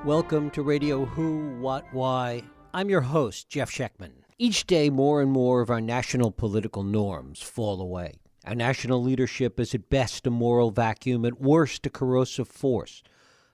Welcome to Radio Who, What, Why. I'm your host, Jeff Schechtman. Each day, more and more of our national political norms fall away. Our national leadership is at best a moral vacuum, at worst a corrosive force,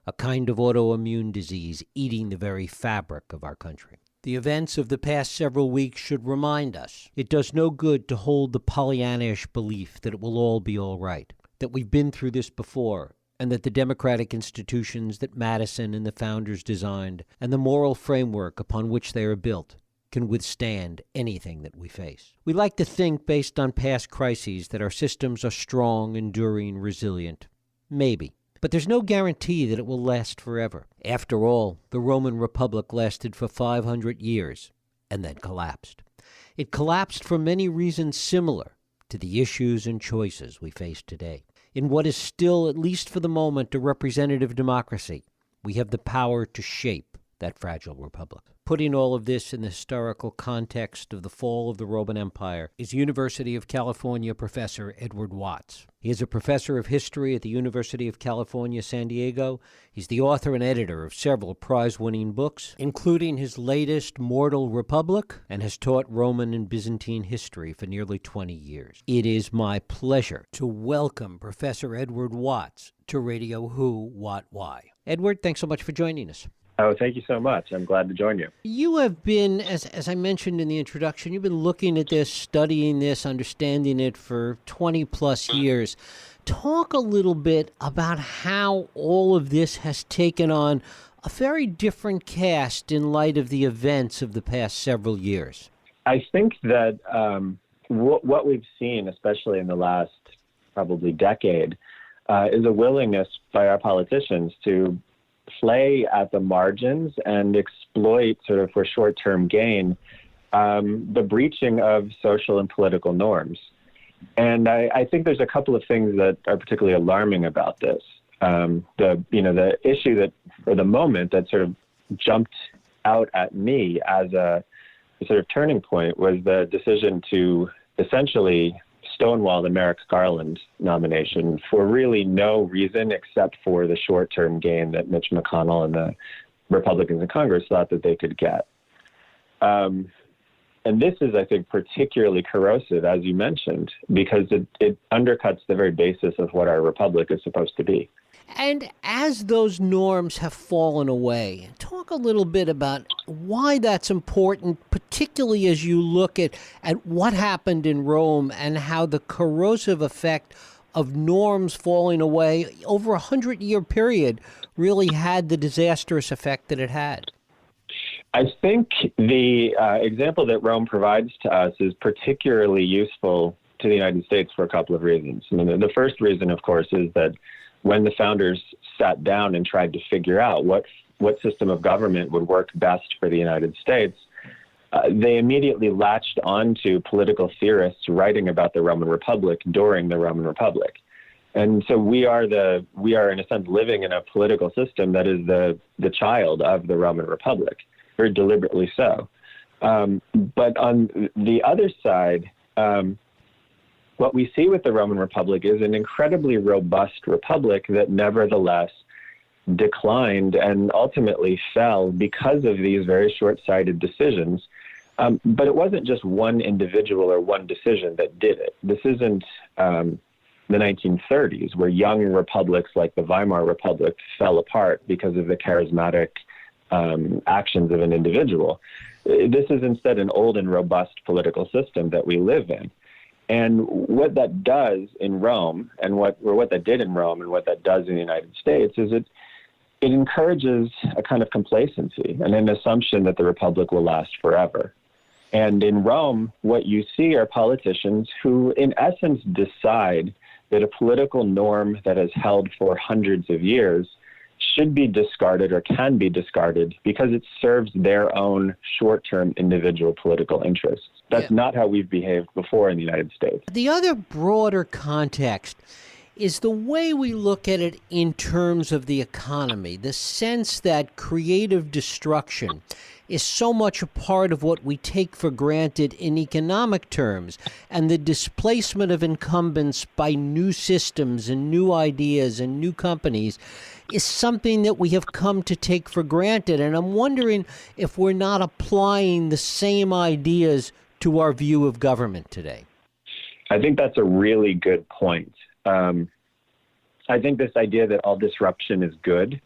a kind of autoimmune disease eating the very fabric of our country. The events of the past several weeks should remind us it does no good to hold the Pollyannish belief that it will all be all right, that we've been through this before, and that the democratic institutions that Madison and the founders designed and the moral framework upon which they are built can withstand anything that we face. We like to think, based on past crises, that our systems are strong, enduring, resilient. Maybe. But there's no guarantee that it will last forever. After all, the Roman Republic lasted for 500 years and then collapsed. It collapsed for many reasons similar to the issues and choices we face today. In what is still, at least for the moment, a representative democracy, we have the power to shape that fragile republic. Putting all of this in the historical context of the fall of the Roman Empire is University of California professor Edward Watts. He is a professor of history at the University of California, San Diego. He's the author and editor of several prize-winning books, including his latest, Mortal Republic, and has taught Roman and Byzantine history for nearly 20 years. It is my pleasure to welcome Professor Edward Watts to Radio Who, What, Why. Edward, thanks so much for joining us. Oh, thank you so much. I'm glad to join you. You have been, as I mentioned in the introduction, you've been looking at this, studying this, understanding it for 20 plus years. Talk a little bit about how all of this has taken on a very different cast in light of the events of the past several years. I think that what we've seen, especially in the last probably decade, is a willingness by our politicians to play at the margins and exploit sort of for short-term gain the breaching of social and political norms. And I think there's a couple of things that are particularly alarming about this. The issue that, or the moment that sort of jumped out at me as a sort of turning point was the decision to essentially stonewall the Merrick Garland nomination for really no reason except for the short-term gain that Mitch McConnell and the Republicans in Congress thought that they could get. And this is, I think, particularly corrosive, as you mentioned, because it undercuts the very basis of what our republic is supposed to be. And as those norms have fallen away, talk a little bit about why that's important, particularly as you look at what happened in Rome and how the corrosive effect of norms falling away over a 100-year period really had the disastrous effect that it had. I think the example that Rome provides to us is particularly useful to the United States for a couple of reasons. I mean, the first reason, of course, is that when the founders sat down and tried to figure out what system of government would work best for the United States, they immediately latched onto political theorists writing about the Roman Republic during the Roman Republic. And so we are in a sense living in a political system that is the child of the Roman Republic, very deliberately so. But on the other side, what we see with the Roman Republic is an incredibly robust republic that nevertheless declined and ultimately fell because of these very short-sighted decisions. But it wasn't just one individual or one decision that did it. This isn't the 1930s, where young republics like the Weimar Republic fell apart because of the charismatic actions of an individual. This is instead an old and robust political system that we live in. And what that does in Rome, and what that did in Rome, and what that does in the United States, is it encourages a kind of complacency and an assumption that the republic will last forever. And in Rome, what you see are politicians who, in essence, decide that a political norm that has held for hundreds of years should be discarded or can be discarded because it serves their own short-term individual political interests. That's not how we've behaved before in the United States. The other broader context is the way we look at it in terms of the economy, the sense that creative destruction is so much a part of what we take for granted in economic terms, and the displacement of incumbents by new systems and new ideas and new companies is something that we have come to take for granted. And I'm wondering if we're not applying the same ideas to our view of government today. I think that's a really good point. I think this idea that all disruption is good,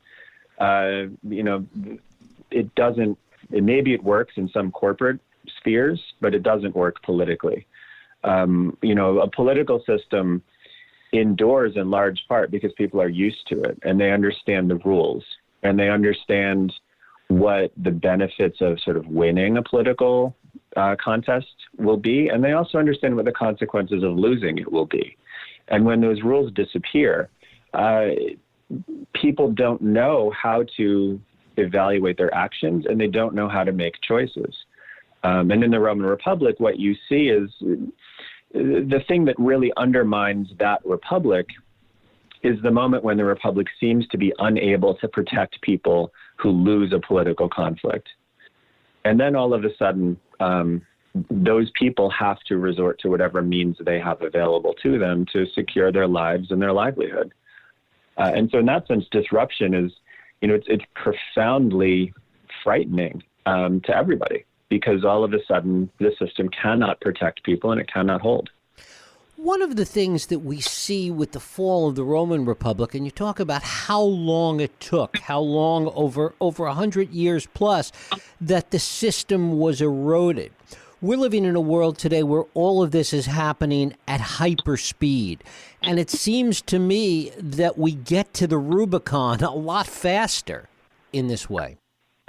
maybe it works in some corporate spheres, but it doesn't work politically. A political system endures in large part because people are used to it and they understand the rules and they understand what the benefits of sort of winning a political contest will be. And they also understand what the consequences of losing it will be. And when those rules disappear, people don't know how to evaluate their actions and they don't know how to make choices. And in the Roman Republic, what you see is the thing that really undermines that republic is the moment when the republic seems to be unable to protect people who lose a political conflict. And then all of a sudden, those people have to resort to whatever means they have available to them to secure their lives and their livelihood. And so in that sense, disruption is, it's profoundly frightening to everybody, because all of a sudden the system cannot protect people and it cannot hold. One of the things that we see with the fall of the Roman Republic, and you talk about how long it took, how long over 100 years plus, that the system was eroded. We're living in a world today where all of this is happening at hyper speed. And it seems to me that we get to the Rubicon a lot faster in this way.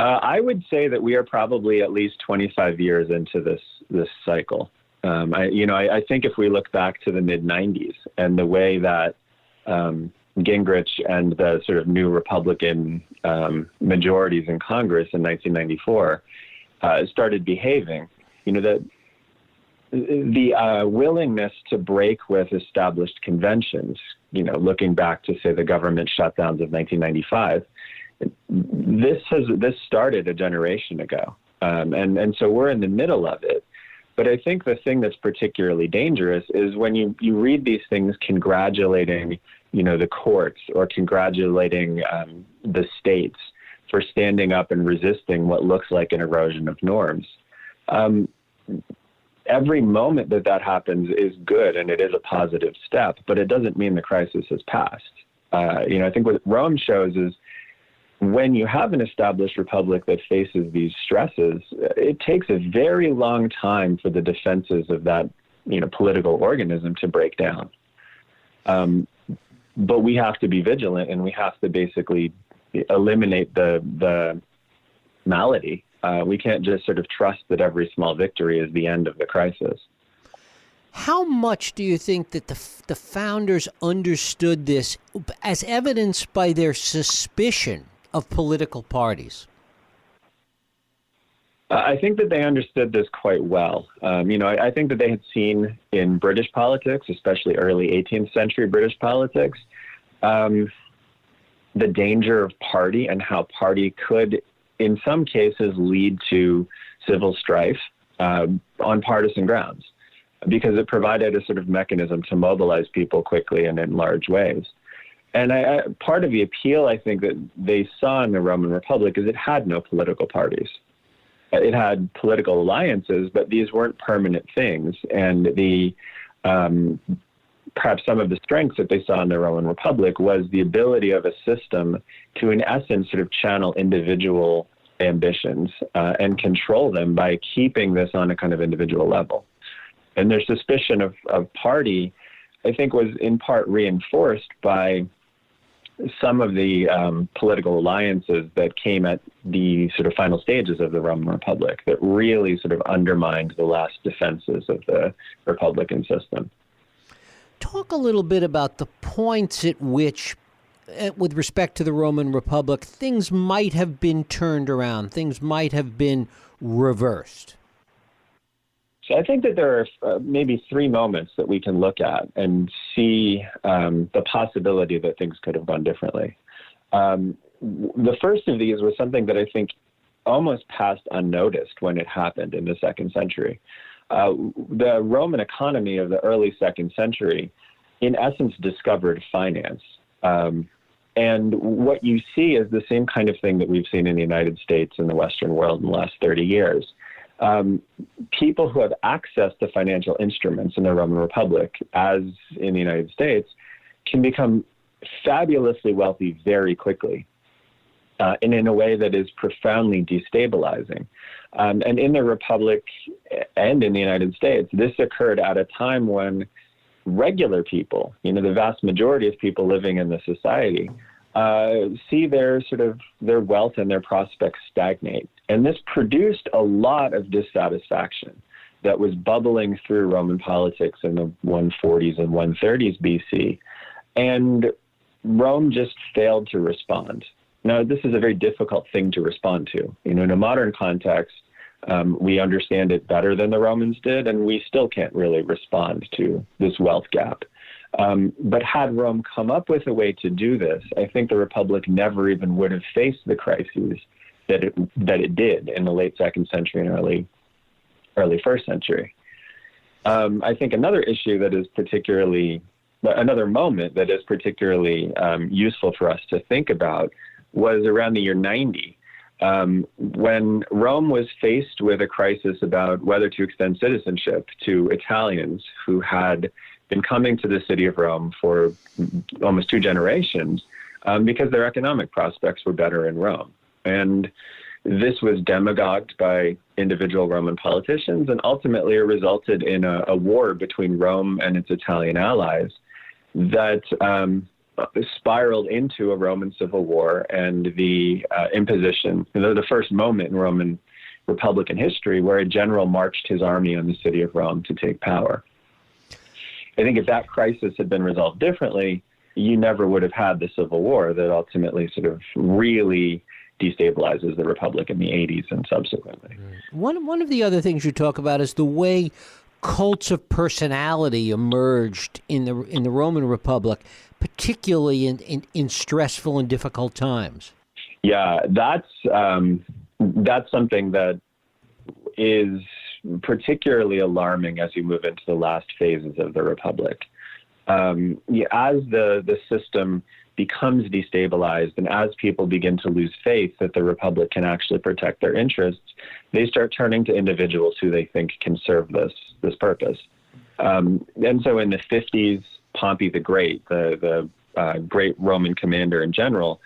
I would say that we are probably at least 25 years into this cycle. I think if we look back to the mid-90s and the way that Gingrich and the sort of new Republican majorities in Congress in 1994 started behaving, that the willingness to break with established conventions, looking back to, say, the government shutdowns of 1995, this started a generation ago. And so we're in the middle of it. But I think the thing that's particularly dangerous is when you read these things congratulating, the courts or congratulating the states for standing up and resisting what looks like an erosion of norms. Every moment that happens is good and it is a positive step, but it doesn't mean the crisis has passed. I think what Rome shows is when you have an established republic that faces these stresses, it takes a very long time for the defenses of that, political organism to break down. But we have to be vigilant and we have to basically eliminate the malady. We can't just sort of trust that every small victory is the end of the crisis. How much do you think that the founders understood this as evidenced by their suspicion of political parties? I think that they understood this quite well. I think that they had seen in British politics, especially early 18th century British politics, the danger of party and how party could, in some cases, lead to civil strife on partisan grounds, because it provided a sort of mechanism to mobilize people quickly and in large ways. And part of the appeal, I think, that they saw in the Roman Republic is it had no political parties. It had political alliances, but these weren't permanent things. And perhaps some of the strengths that they saw in the Roman Republic was the ability of a system to, in essence, sort of channel individual ambitions and control them by keeping this on a kind of individual level. And their suspicion of party, I think, was in part reinforced by some of the political alliances that came at the sort of final stages of the Roman Republic that really sort of undermined the last defenses of the Republican system. Talk a little bit about the points at which, with respect to the Roman Republic, things might have been turned around, things might have been reversed. So I think that there are maybe three moments that we can look at and see the possibility that things could have gone differently. The first of these was something that I think almost passed unnoticed when it happened in the 2nd century. The Roman economy of the early 2nd century, in essence, discovered finance. And what you see is the same kind of thing that we've seen in the United States and the Western world in the last 30 years. People who have access to financial instruments in the Roman Republic, as in the United States, can become fabulously wealthy very quickly. And in a way that is profoundly destabilizing. And in the Republic and in the United States, this occurred at a time when regular people, the vast majority of people living in the society, see their wealth and their prospects stagnate. And this produced a lot of dissatisfaction that was bubbling through Roman politics in the 140s and 130s BC. And Rome just failed to respond. Now, this is a very difficult thing to respond to. In a modern context, we understand it better than the Romans did, and we still can't really respond to this wealth gap. But had Rome come up with a way to do this, I think the Republic never even would have faced the crises that it did in the late 2nd century and early 1st century. I think another moment that is particularly useful for us to think about was around the year 90, when Rome was faced with a crisis about whether to extend citizenship to Italians who had been coming to the city of Rome for almost 2 generations because their economic prospects were better in Rome. And this was demagogued by individual Roman politicians, and ultimately it resulted in a war between Rome and its Italian allies that spiraled into a Roman civil war and the imposition, the first moment in Roman Republican history where a general marched his army on the city of Rome to take power. I think if that crisis had been resolved differently, you never would have had the civil war that ultimately really destabilizes the Republic in the 80s and subsequently. One of the other things you talk about is the way cults of personality emerged in the Roman Republic, particularly in stressful and difficult times. Yeah, that's something that is particularly alarming as you move into the last phases of the Republic. As the system becomes destabilized and as people begin to lose faith that the Republic can actually protect their interests, they start turning to individuals who they think can serve this purpose. And so in the 50s, Pompey the Great, the great Roman commander in general,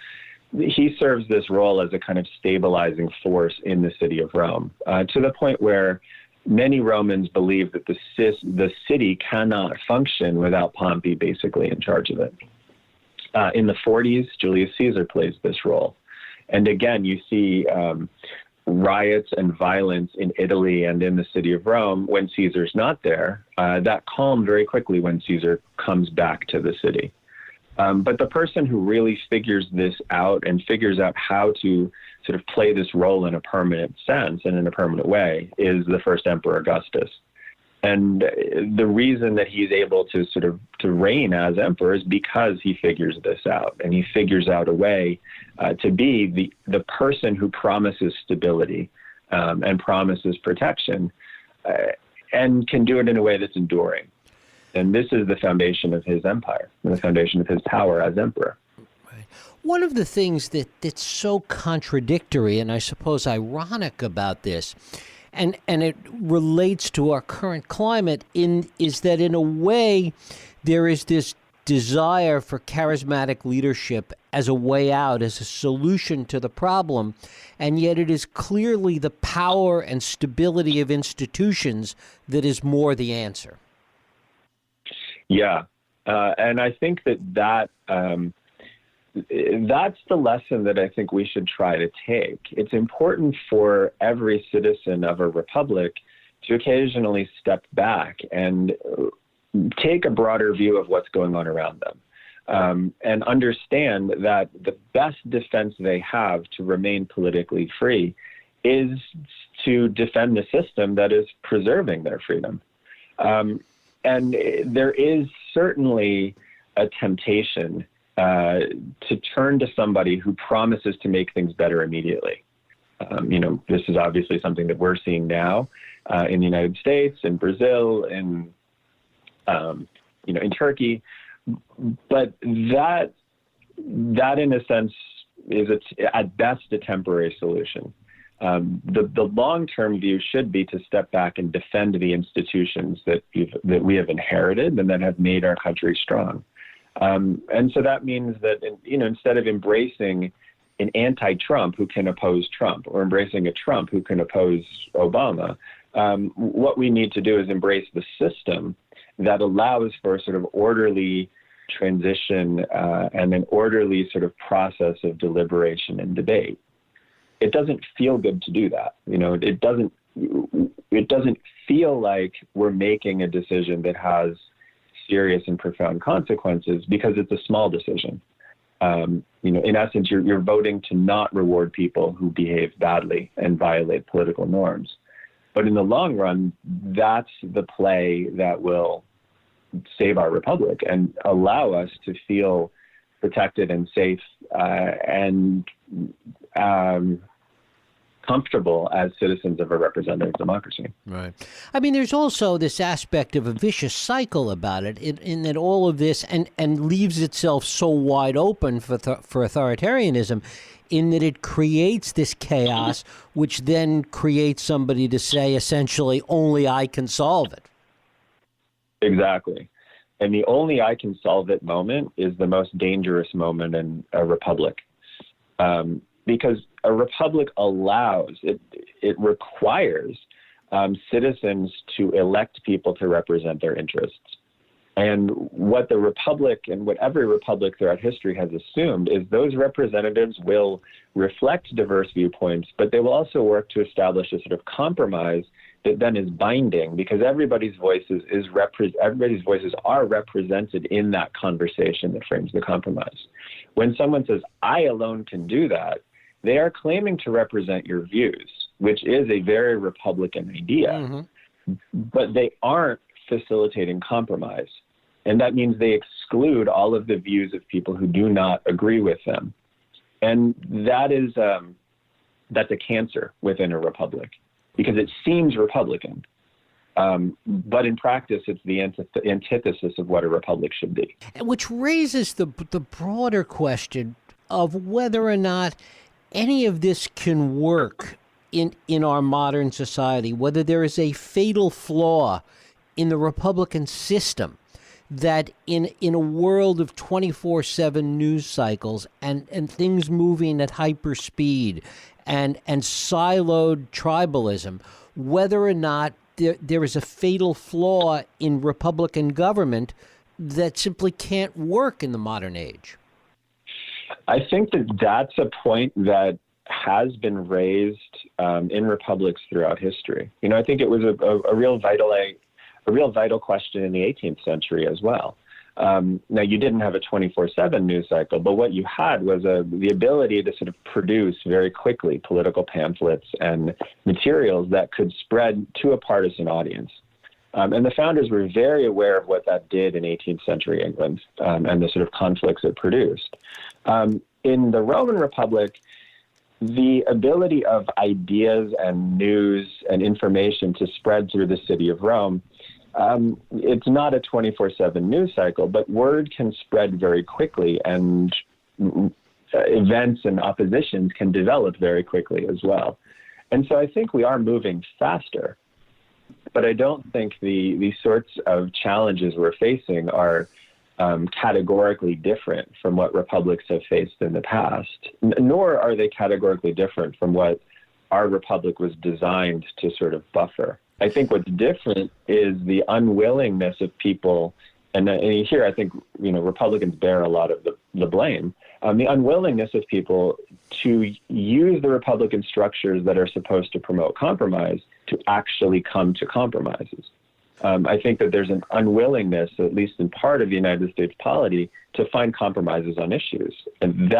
he serves this role as a kind of stabilizing force in the city of Rome, to the point where many Romans believe that the city cannot function without Pompey basically in charge of it. In the 40s, Julius Caesar plays this role. And again, you see riots and violence in Italy and in the city of Rome when Caesar's not there. That calmed very quickly when Caesar comes back to the city. But the person who really figures this out and figures out how to play this role in a permanent sense and in a permanent way is the first Emperor Augustus. And the reason that he's able to to reign as emperor is because he figures this out, and he figures out a way to be the person who promises stability and promises protection, and can do it in a way that's enduring. And this is the foundation of his empire, and the foundation of his power as emperor. Right. One of the things that's so contradictory and I suppose ironic about this, and it relates to our current climate, is that in a way there is this desire for charismatic leadership as a way out, as a solution to the problem, and yet it is clearly the power and stability of institutions that is more the answer. Yeah, and I think that's the lesson that I think we should try to take. It's important for every citizen of a republic to occasionally step back and take a broader view of what's going on around them, and understand that the best defense they have to remain politically free is to defend the system that is preserving their freedom. And there is certainly a temptation to turn to somebody who promises to make things better immediately. This is obviously something that we're seeing now in the United States, in Brazil, in Turkey. But that in a sense is at best a temporary solution. The long-term view should be to step back and defend the institutions that we have inherited and that have made our country strong. And so that means that, instead of embracing an anti-Trump who can oppose Trump, or embracing a Trump who can oppose Obama, what we need to do is embrace the system that allows for a sort of orderly transition and an orderly sort of process of deliberation and debate. It doesn't feel good to do that. It doesn't feel like we're making a decision that has serious and profound consequences because it's a small decision. In essence, you're voting to not reward people who behave badly and violate political norms. But in the long run, that's the play that will save our republic and allow us to feel protected and safe and comfortable as citizens of a representative democracy. Right. I mean, there's also this aspect of a vicious cycle about it, in that all of this and leaves itself so wide open for authoritarianism, in that it creates this chaos, which then creates somebody to say, essentially, only I can solve it. Exactly. And the only I can solve it moment is the most dangerous moment in a republic. Because a republic it requires citizens to elect people to represent their interests. And what the republic and what every republic throughout history has assumed is those representatives will reflect diverse viewpoints, but they will also work to establish a sort of compromise that then is binding, because everybody's voices are represented in that conversation that frames the compromise. When someone says, I alone can do that, they are claiming to represent your views, which is a very Republican idea, but they aren't facilitating compromise. And that means they exclude all of the views of people who do not agree with them. And that is, that's a cancer within a republic, because it seems Republican. But in practice, it's the antithesis of what a republic should be. Which raises the broader question of whether or not any of this can work in our modern society, whether there is a fatal flaw in the Republican system that in a world of 24/7 news cycles and things moving at hyper speed and siloed tribalism, whether or not there is a fatal flaw in Republican government that simply can't work in the modern age. I think that that's a point that has been raised in republics throughout history. I think it was a real vital question in the 18th century as well. Now, you didn't have a 24/7 news cycle, but what you had was the ability to sort of produce very quickly political pamphlets and materials that could spread to a partisan audience. And the founders were very aware of what that did in 18th century England and the sort of conflicts it produced. In the Roman Republic, the ability of ideas and news and information to spread through the city of Rome, it's not a 24/7 news cycle, but word can spread very quickly, and events and oppositions can develop very quickly as well. And so I think we are moving faster, but I don't think the sorts of challenges we're facing are categorically different from what republics have faced in the past, nor are they categorically different from what our republic was designed to sort of buffer. I think what's different is the unwillingness of people, and here I think Republicans bear a lot of the blame, the unwillingness of people to use the Republican structures that are supposed to promote compromise to actually come to compromises. I think that there's an unwillingness, at least in part of the United States polity, to find compromises on issues. And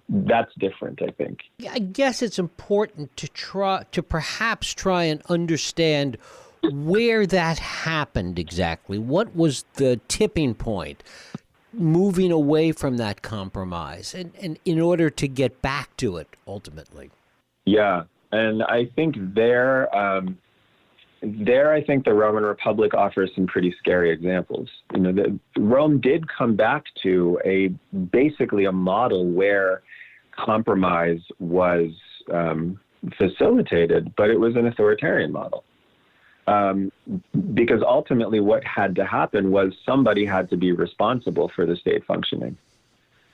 that's different, I think. I guess it's important to perhaps try and understand where that happened exactly. What was the tipping point moving away from that compromise and in order to get back to it ultimately? Yeah, and I think there I think the Roman Republic offers some pretty scary examples. Rome did come back to basically a model where compromise was facilitated, but it was an authoritarian model. Because ultimately what had to happen was somebody had to be responsible for the state functioning.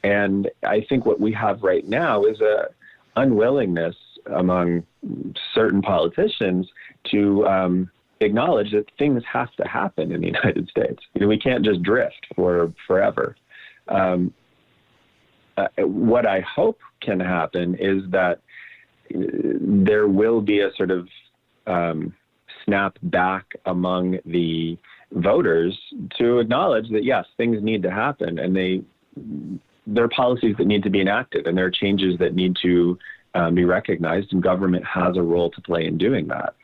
And I think what we have right now is a unwillingness among certain politicians to acknowledge that things have to happen in the United States. We can't just drift for forever. What I hope can happen is that there will be a sort of snap back among the voters to acknowledge that, yes, things need to happen, and there are policies that need to be enacted, and there are changes that need to be recognized, and government has a role to play in doing that.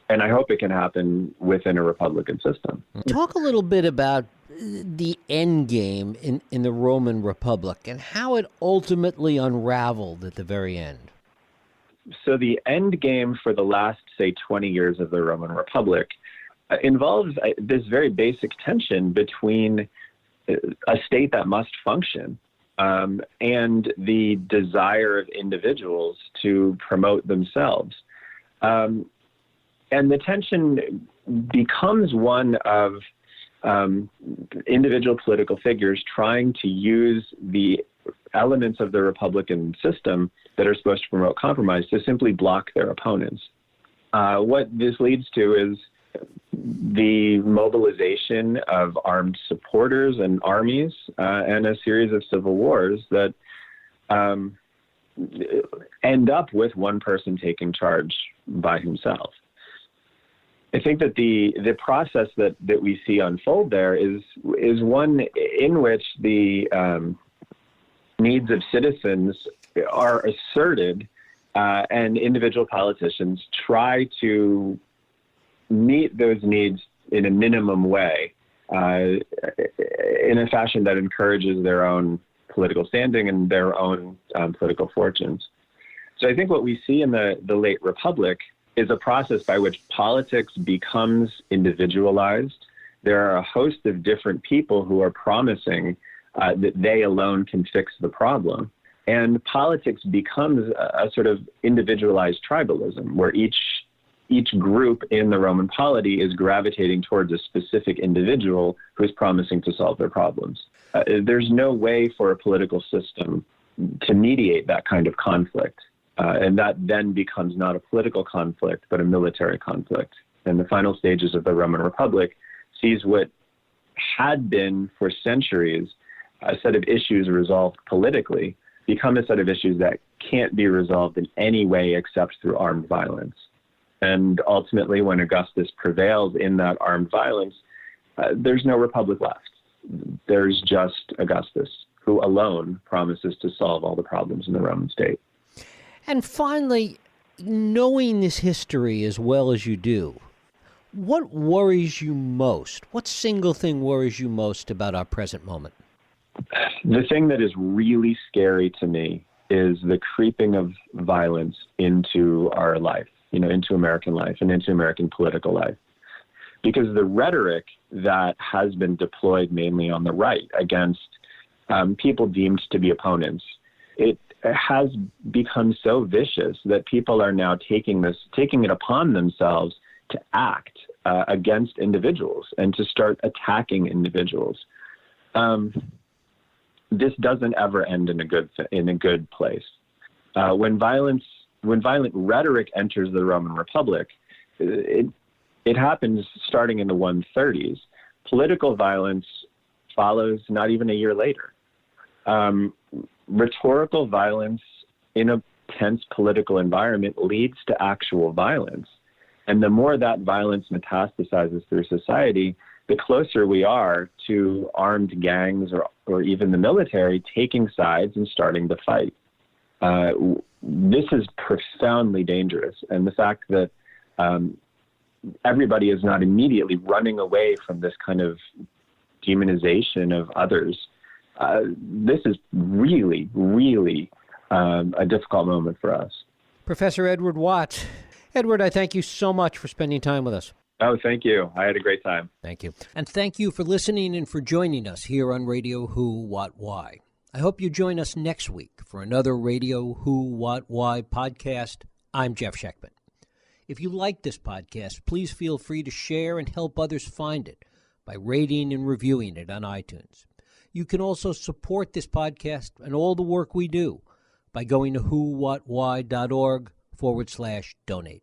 And I hope it can happen within a Republican system. Talk a little bit about the end game in the Roman Republic and how it ultimately unraveled at the very end. So the end game for the last, say, 20 years of the Roman Republic involves this very basic tension between a state that must function and the desire of individuals to promote themselves. And the tension becomes one of individual political figures trying to use the elements of the Republican system that are supposed to promote compromise to simply block their opponents. What this leads to is the mobilization of armed supporters and armies and a series of civil wars that end up with one person taking charge by himself. I think that the process that we see unfold there is one in which the needs of citizens are asserted, and individual politicians try to meet those needs in a minimum way, in a fashion that encourages their own political standing and their own political fortunes. So I think what we see in the late Republic is a process by which politics becomes individualized. There are a host of different people who are promising that they alone can fix the problem. And politics becomes a sort of individualized tribalism where each group in the Roman polity is gravitating towards a specific individual who is promising to solve their problems. There's no way for a political system to mediate that kind of conflict. And that then becomes not a political conflict, but a military conflict. And the final stages of the Roman Republic sees what had been for centuries a set of issues resolved politically become a set of issues that can't be resolved in any way except through armed violence. And ultimately, when Augustus prevails in that armed violence, there's no republic left. There's just Augustus, who alone promises to solve all the problems in the Roman state. And finally, knowing this history as well as you do, what worries you most? What single thing worries you most about our present moment? The thing that is really scary to me is the creeping of violence into our life, into American life and into American political life. Because the rhetoric that has been deployed mainly on the right against people deemed to be opponents, it has become so vicious that people are now taking it upon themselves to act against individuals and to start attacking individuals. This doesn't ever end in a good place. When violent rhetoric enters the Roman Republic, it happens starting in the 130s. Political violence follows not even a year later. Rhetorical violence in a tense political environment leads to actual violence. And the more that violence metastasizes through society, the closer we are to armed gangs or even the military taking sides and starting to fight. This is profoundly dangerous. And the fact that everybody is not immediately running away from this kind of demonization of others, this is really, really a difficult moment for us. Professor Edward Watts. Edward, I thank you so much for spending time with us. Oh, thank you. I had a great time. Thank you. And thank you for listening and for joining us here on Radio Who, What, Why. I hope you join us next week for another Radio Who, What, Why podcast. I'm Jeff Sheckman. If you like this podcast, please feel free to share and help others find it by rating and reviewing it on iTunes. You can also support this podcast and all the work we do by going to whowhatwhy.org/donate.